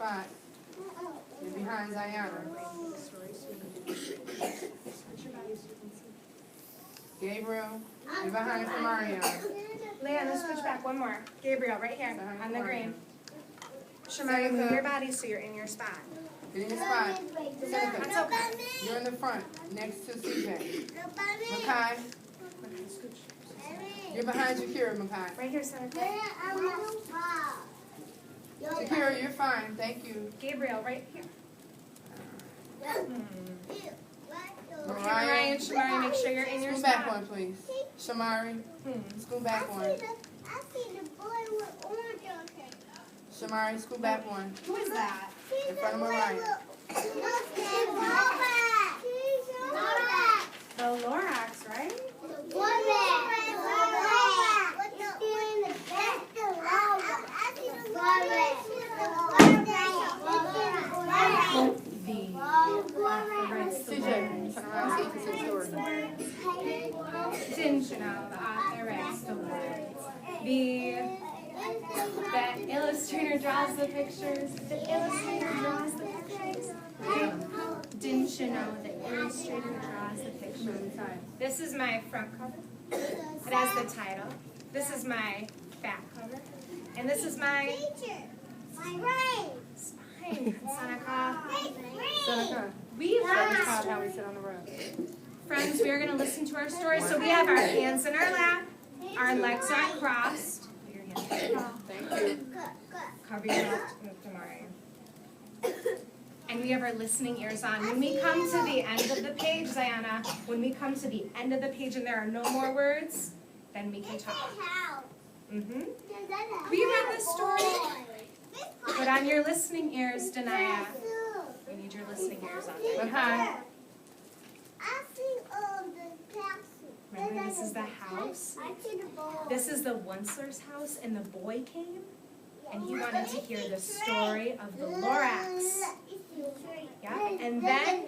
spot. You're behind Ziana. Gabriel, you're behind Mario. Leah, let's switch back one more. Gabriel, right here on the green. Shemaya, move your body so you're in your spot. Get in your spot. That's okay. You're in the front, next to CJ. Makai, you're behind Shakira, Makai. Right here, center. Shakira, you're fine. Thank you. Gabriel, right here. Mariah, Ryan, Shamari, make sure you're in your scoot spot. back one, please. Shamari, scoot back one. I see the boy with orange on him. Shamari, scoot back one. Who is that? In front of Mariah. The Lorax, right? CJ, turn around so you can see the story. Didn't you know the author writes the words? The illustrator draws the pictures. The illustrator draws the pictures. Didn't you know the illustrator draws the pictures? This is my front cover. It has the title. This is my back cover. And this is my spine. Seneca. Seneca, We've that's how we sit on the road. Friends, we are going to listen to our story. So we have our hands in our lap. Our legs aren't crossed. Your hands are crossed. Thank you. Cover your mouth. Tomorrow. And we have our listening ears on. When we come to the end of the page, Ziana, when we come to the end of the page and there are no more words, then we can talk. We read this story. Put on your listening ears, Denia. We need your listening ears on. Makai, Remember, this is the house. This is the Wensler's house, and the boy came, and he wanted to hear the story of the Lorax. Yeah, and then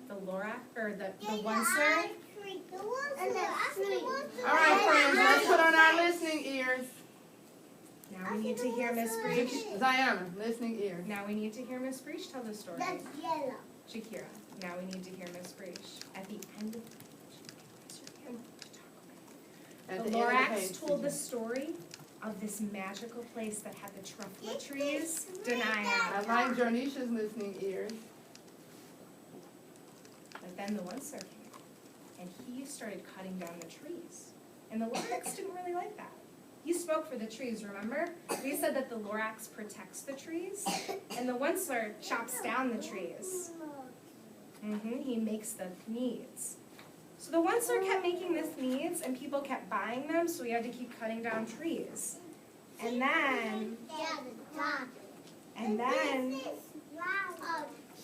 the Lorax, or the Wensler. all right, friends, let's put on our listening ears. Now we need to hear Miss Breach. Ziana, listening ears. Now we need to hear Miss Breach tell the story. That's yellow. Shakira. Now we need to hear Miss Breach. At the end of At the the end of the Lorax page, told the CJ. story of this magical place that had the truffle trees. Denia. I like Jornisha's listening ears. But then the Wensler came, and he started cutting down the trees. And the Lorax didn't really like that. He spoke for the trees, remember? We said that the Lorax protects the trees, and the Wensler chops down the trees. He makes the needs. So the Wensler kept making this needs, and people kept buying them, so we had to keep cutting down trees. And then,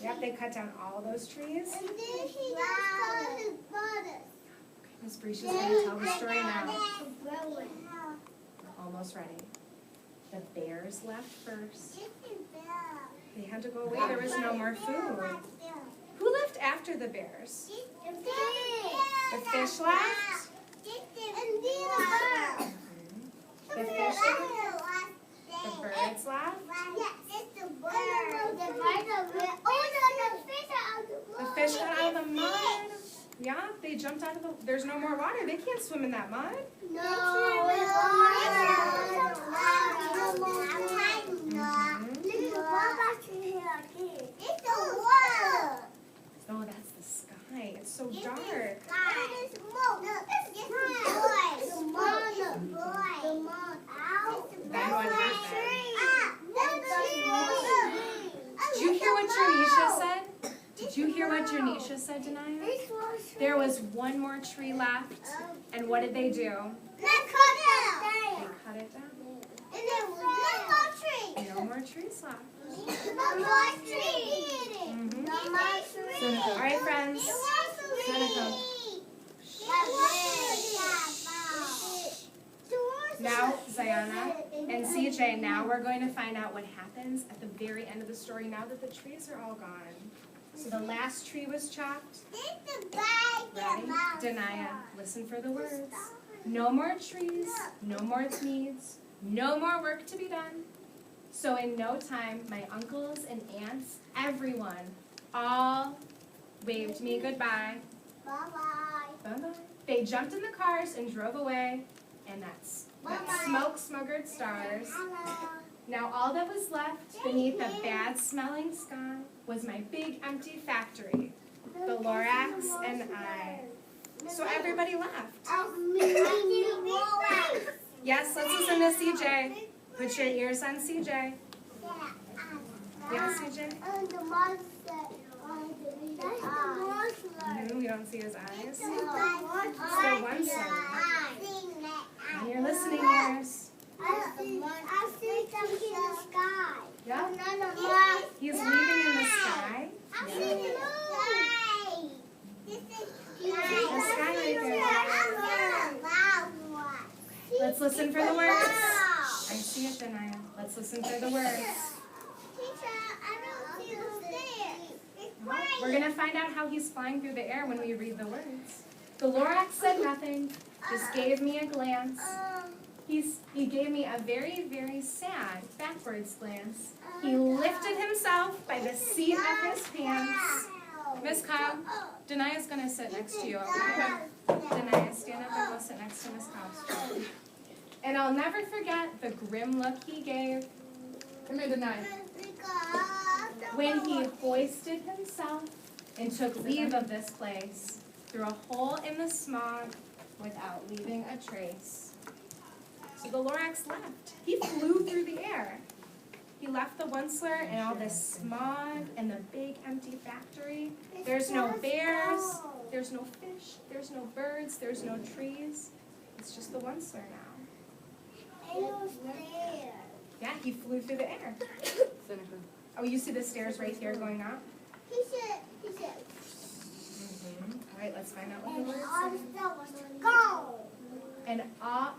yep, they cut down all those trees. And then he just called his brothers. Miss Breach is going to tell the story now. We're almost ready. The bears left first. They had to go away. There was no more food. Who left after the bears? The fish left? The fish left? The birds left? The fish got out of the mud. Yeah, they jumped out of the... There's no more water. They can't swim in that mud. Oh, that's the sky. It's so dark. Did you hear what Jornisha said? Did you hear what Jornisha said, Denia? There was one more tree left, and what did they do? They cut it down. No more trees left. All right, friends. Seneca. Now, Ziana and CJ, now we're going to find out what happens at the very end of the story now that the trees are all gone. So the last tree was chopped. Ready? Denia, listen for the words. No more trees, no more needs, no more work to be done. So in no time, my uncles and aunts, everyone, all waved me goodbye. Bye-bye. Bye-bye. They jumped in the cars and drove away, and that smoke-smuggered stars. Now all that was left beneath the bad-smelling sky was my big empty factory, the Lorax and I. So everybody left. Yes, let's listen to CJ. Put your ears on CJ. Yeah, CJ? The monster. That's the monster. We don't see his eyes. It's the one And your listening ears. I see something in the sky. Yeah? Another He's leaving in the sky. I see the moon. This is The sky right there. Let's listen for the words. I see it, Denia. Let's listen for the words. Teacher, I don't see the stairs. It's We're quiet. going to find out how he's flying through the air when we read the words. The Lorax said nothing, just gave me a glance. He gave me a very, very sad backwards glance. He lifted himself by the seat of his pants. Miss Cobb, Denia's going to sit next to you, okay? Denia, stand up and go sit next to Miss Cobb's chair. And I'll never forget the grim look he gave Come here, Denia. when he hoisted himself and took leave of this place through a hole in the smog without leaving a trace. So the Lorax left. He flew through the air. He left the Onceler and all this smog and the big empty factory. There's no bears, there's no fish, there's no birds, there's no trees. It's just the Onceler now. Yeah, he flew through the air. Seneca. Oh, you see the stairs right here going up? He said, All right, let's find out what the and words all the say. stuff was gone. And all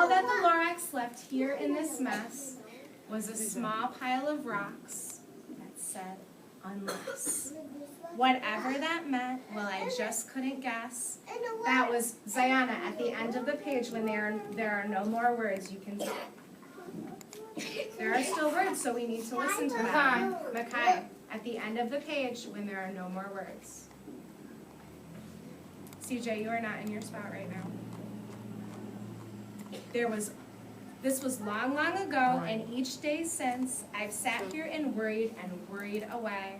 that the Lorax left here in this mess was a small pile of rocks that said, unless. Whatever that meant, well, I just couldn't guess. That was Ziana at the end of the page when there are no more words you can say. There are still words, so we need to listen to them. Makai, at the end of the page when there are no more words. CJ, you are not in your spot right now. This was long, long ago, and each day since, I've sat here and worried away.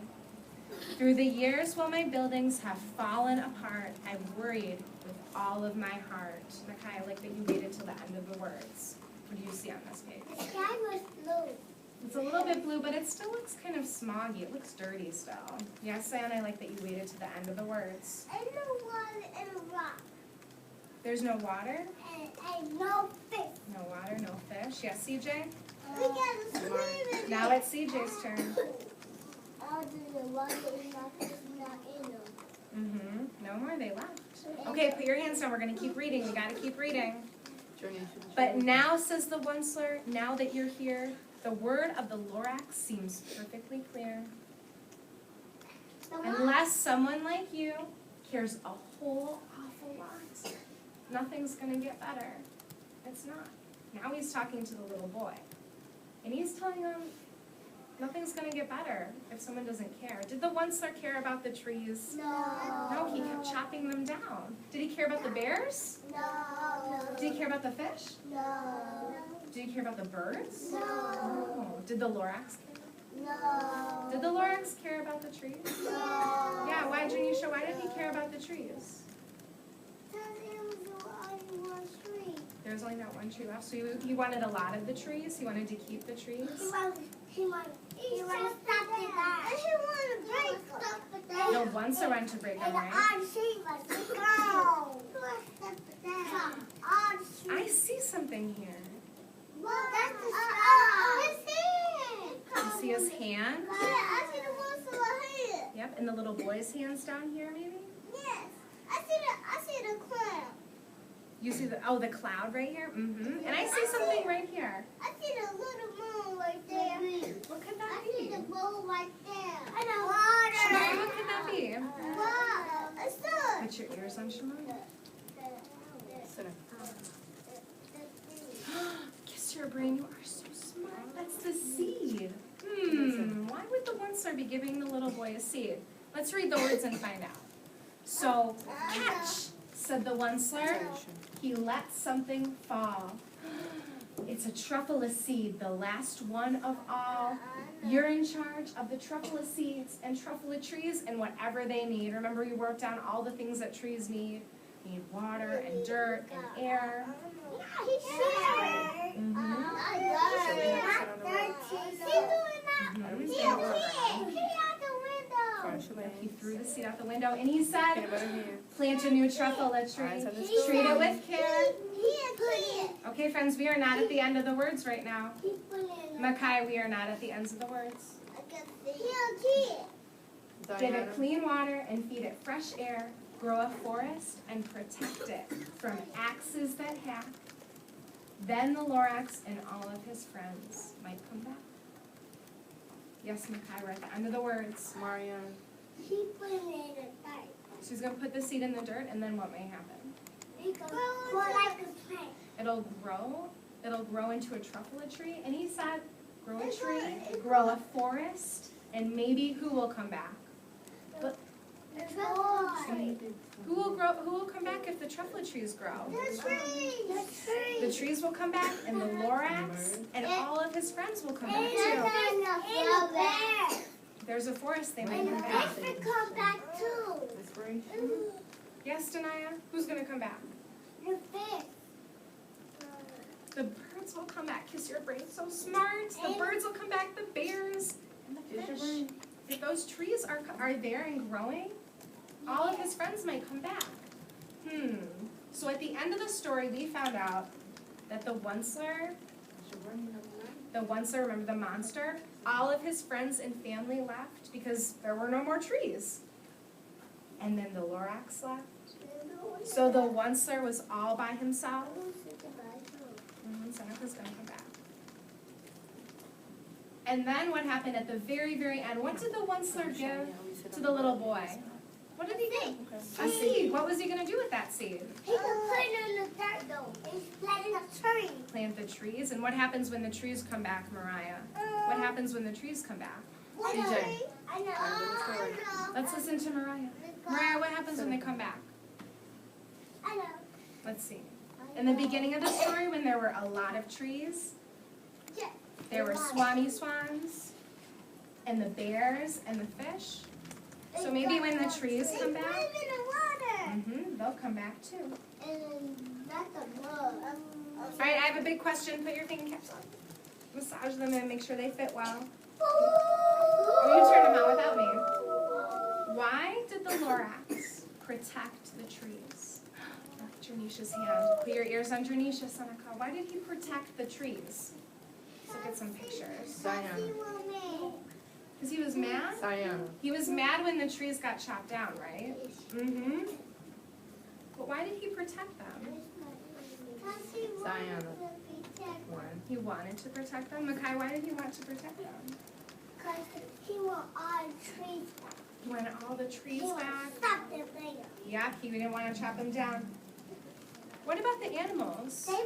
Through the years while my buildings have fallen apart, I've worried with all of my heart. Makai, I like that you waited till the end of the words. What do you see on this page? The sky was blue. It's a little bit blue, but it still looks kind of smoggy. It looks dirty still. Yes, and I like that you waited to the end of the words. And the water and a rock. There's no water? And no fish. No water, no fish. Yes, CJ? We gotta swim in Now it's CJ's turn. All the water is not in them. Mm-hmm. No more, they left. Okay, put your hands down. We're going to keep reading. We got to keep reading. But now, says the Onceler, now that you're here, the word of the Lorax seems perfectly clear. Unless someone like you cares a whole awful lot, nothing's going to get better. It's not. Now he's talking to the little boy. And he's telling him nothing's going to get better if someone doesn't care. Did the Onceler care about the trees? No, he kept chopping them down. Did he care about the bears? No. Did he care about the fish? No. Did he care about the birds? No. No. Did the Lorax care? No. Did the Lorax care about the trees? No. Yeah, why, Janisha, why did he care about the trees? Because it was only one tree. There's only that one tree left, so he wanted a lot of the trees? He wanted to keep the trees? He wanted to stop the that. And he wanted to break stuff with that. The Onceler wanted to break them, And the right? odd tree was gone. I see something here. Well, that's the sky. His hand. You see his hand? Yeah, I see the monster hand. Yep, and the little boy's hands down here, maybe? Yes. I see the cloud. You see the cloud right here? Mm-hmm. And I see something right here. I see the little moon right there. What could that I see be? the moon right there. And the water. Shemai, what could that be? Wow. It's good. Put your ears on, Shemai. Kiss your brain, you are so smart. destroy a seed. Let's read the words and find out. So, catch, said the one slur. He let something fall. It's a truffle seed, the last one of all. You're in charge of the truffle seeds and truffle trees and whatever they need. Remember, you wrote down all the things that trees need. They need water and dirt and air. He threw the seed out the window and he said, plant a new truffle tree. Treat it with care. Okay, friends, we are not at the end of the words right now. Makai, we are not at the ends of the words. Give it clean water and feed it fresh air. Grow a forest and protect it from axes that hack. Then the Lorax and all of his friends might come back. Yes, Makai, we're at the end of the words. Marianne. She's going to put the seed in the dirt, and then what may happen? It'll grow into a truffle tree. And he said, grow a tree, grow a forest, and maybe who will come back? But who will come back if the truffle trees grow? The trees will come back, and the Lorax and all of his friends will come back too. There's a forest, they might come back. Yes, Denia? Who's going to come back? The birds will come back. Kiss your brain, so smart. The birds will come back, the bears, and the fish. If those trees are there and growing, all of his friends might come back. So at the end of the story, we found out that the Onceler, remember the monster, all of his friends and family left because there were no more trees. And then the Lorax left. So the Onceler was all by himself. Seneca's going to come back. And then what happened at the very, very end? What did the Onceler give to the little boy? What did he give? A seed. What was he going to do with that seed? He could put it in the dirt though. He's planting a tree. Plant the trees. And what happens when the trees come back, Mariah? What happens when the trees come back? CJ. I know. Let's listen to Mariah. Mariah, what happens when they come back? I know. Let's see. In the beginning of the story, when there were a lot of trees, there were swami swans, and the bears, and the fish. So maybe when the trees come back, they'll come back too. All right, I have a big question. Put your thinking caps on. Massage them and make sure they fit well. Or you turn them out without me. Why did the Lorax protect the trees? Jernisha's hand. Put your ears on Jernisha, Seneca. Why did he protect the trees? Let's look at some pictures. Diana. Because he was mad? Diana. He was mad when the trees got chopped down, right? But why did he protect them? Diana. He wanted to protect them? Makai, why did he want to protect them? Because he wanted all the trees back. He wanted all the trees back? Stop them later. Yeah, he didn't want to chop them down. What about the animals? They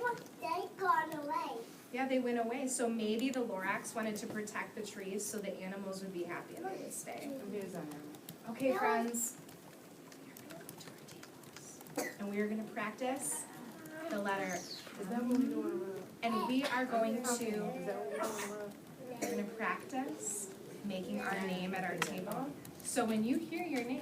gone away. Yeah, they went away. So maybe the Lorax wanted to protect the trees so the animals would be happy and they would stay. Okay, friends. And we are going to practice the letter. And we are going to practice making our name at our table. So when you hear your name,